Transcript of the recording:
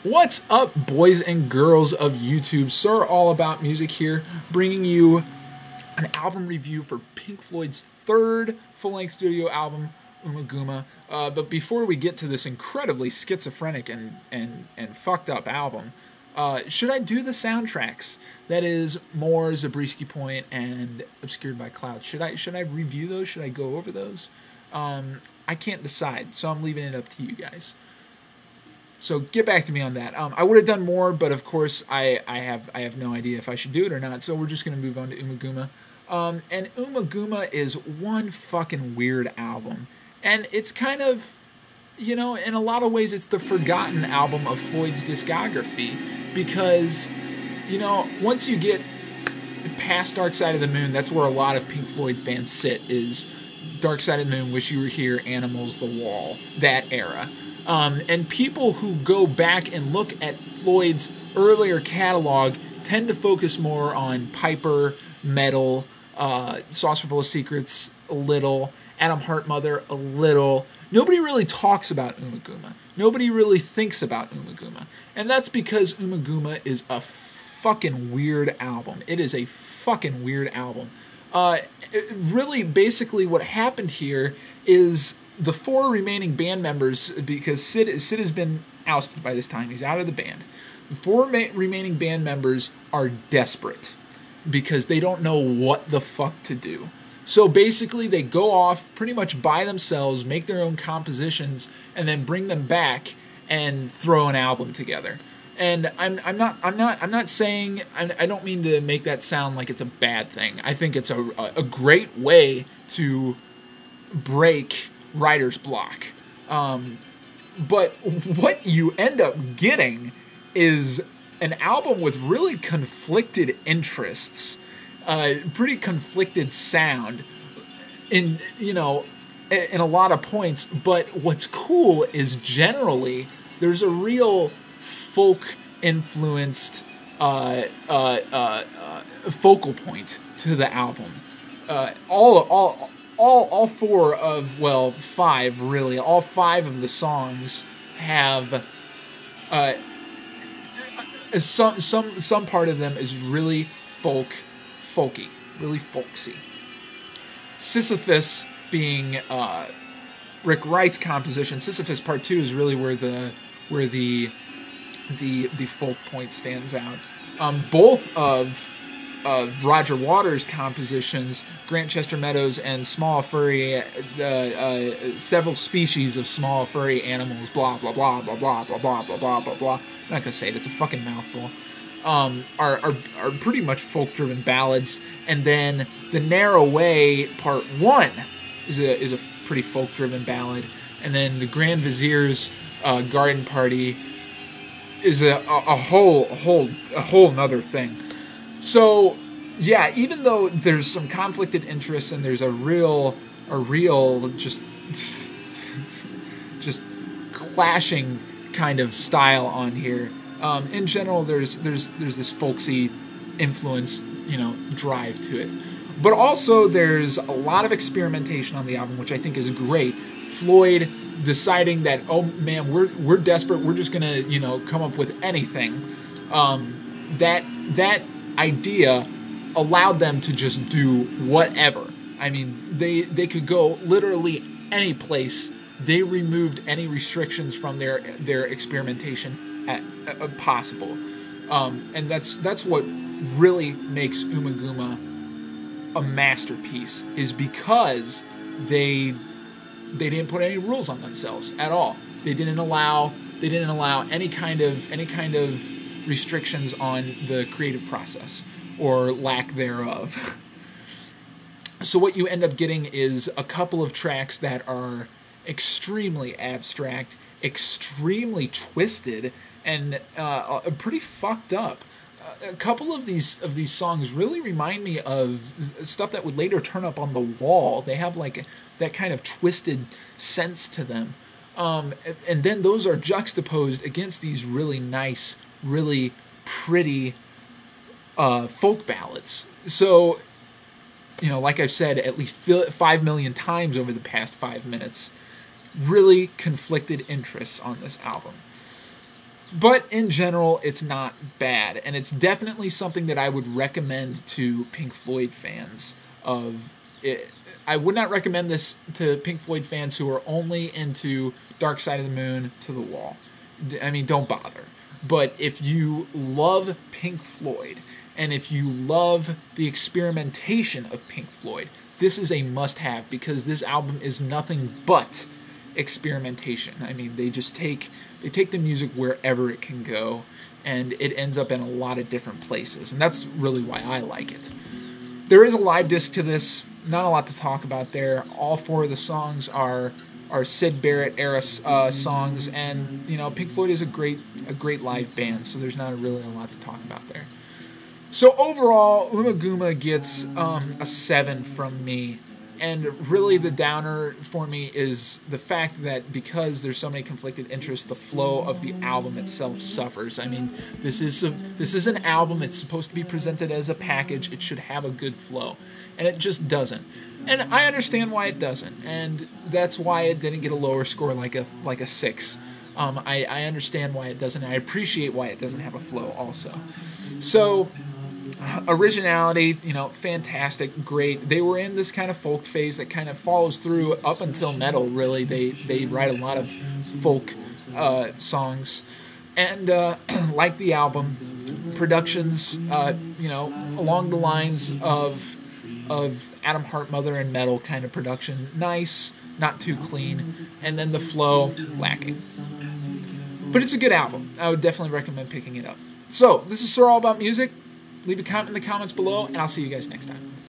What's up, boys and girls of YouTube? SirAllAboutMusic here, bringing you an album review for Pink Floyd's third full-length studio album, Ummagumma. But before we get to this incredibly schizophrenic and fucked up album, should I do the soundtracks? That is more Zabriskie Point and Obscured by Clouds. Should I review those? Should I go over those? I can't decide, so I'm leaving it up to you guys. So get back to me on that. I would have done more, but of course I have no idea if I should do it or not. So we're just gonna move on to Ummagumma. And Ummagumma is one fucking weird album, and it's kind of, you know, in a lot of ways it's the forgotten album of Floyd's discography, because, you know, once you get past Dark Side of the Moon, that's where a lot of Pink Floyd fans sit, is Dark Side of the Moon, Wish You Were Here, Animals, The Wall, that era. And people who go back and look at Floyd's earlier catalog tend to focus more on Piper, Metal, Saucerful of Secrets, a little, Adam Heartmother, a little. Nobody really talks about Ummagumma. Nobody really thinks about Ummagumma. And that's because Ummagumma is a fucking weird album. It is a fucking weird album. Really, basically what happened here is the four remaining band members, because Sid has been ousted by this time, he's out of the band. The four remaining band members are desperate because they don't know what the fuck to do. So basically they go off pretty much by themselves, make their own compositions, and then bring them back and throw an album together. And I'm not saying, I don't mean to make that sound like it's a bad thing. I think it's a great way to break writer's block. But what you end up getting is an album with really conflicted interests, pretty conflicted sound in a lot of points. But what's cool is generally there's a real folk influenced focal point to the album. All four of, well, five really, all five of the songs have some part of them is really folky, really folksy. Sisyphus being Rick Wright's composition. Sisyphus Part 2 is really where the folk point stands out. Both of Roger Waters' compositions, Grantchester Meadows and Small Furry, several species of small furry animals, blah blah blah blah blah blah blah blah blah blah blah. I'm not gonna say it; it's a fucking mouthful. Are pretty much folk-driven ballads, and then The Narrow Way Part 1 is a pretty folk-driven ballad, and then the Grand Vizier's Garden Party is a whole nother thing. So, yeah, even though there's some conflicted interests and there's a real just clashing kind of style on here, in general there's this folksy influence, drive to it. But also there's a lot of experimentation on the album, which I think is great. Floyd deciding that, oh man, we're desperate, we're just gonna, come up with anything. That idea allowed them to just do whatever. I mean, they could go literally any place. They removed any restrictions from their experimentation possible, and that's what really makes Ummagumma a masterpiece, is because they didn't put any rules on themselves at all. They didn't allow any kind of restrictions on the creative process, or lack thereof. So what you end up getting is a couple of tracks that are extremely abstract, extremely twisted, and pretty fucked up. A couple of these songs really remind me of stuff that would later turn up on The Wall. They have like that kind of twisted sense to them, and then those are juxtaposed against these really nice, really pretty folk ballads. So, like I've said at least 5 million times over the past 5 minutes, really conflicted interests on this album. But in general, it's not bad, and it's definitely something that I would recommend to Pink Floyd fans. Of it, I would not recommend this to Pink Floyd fans who are only into Dark Side of the Moon, To the Wall. I mean, don't bother. But if you love Pink Floyd, and if you love the experimentation of Pink Floyd, this is a must-have, because this album is nothing but experimentation. I mean, they take the music wherever it can go, and it ends up in a lot of different places, and that's really why I like it. There is a live disc to this. Not a lot to talk about there. All 4 of the songs are Syd Barrett era songs, and Pink Floyd is a great live band, so there's not really a lot to talk about there. So overall, Ummagumma gets a 7 from me. And really the downer for me is the fact that because there's so many conflicted interests, the flow of the album itself suffers. I mean, this is an album. It's supposed to be presented as a package. It should have a good flow, and it just doesn't. And I understand why it doesn't, and that's why it didn't get a lower score like a 6. I understand why it doesn't. I appreciate why it doesn't have a flow also. So originality, fantastic, great. They were in this kind of folk phase that kind of follows through up until metal, really. They write a lot of folk songs. And like the album, productions, along the lines of Adam Hart, Mother and Metal kind of production. Nice, not too clean. And then the flow, lacking. But it's a good album. I would definitely recommend picking it up. So, this is SirAllAboutMusic. Leave a comment in the comments below, and I'll see you guys next time.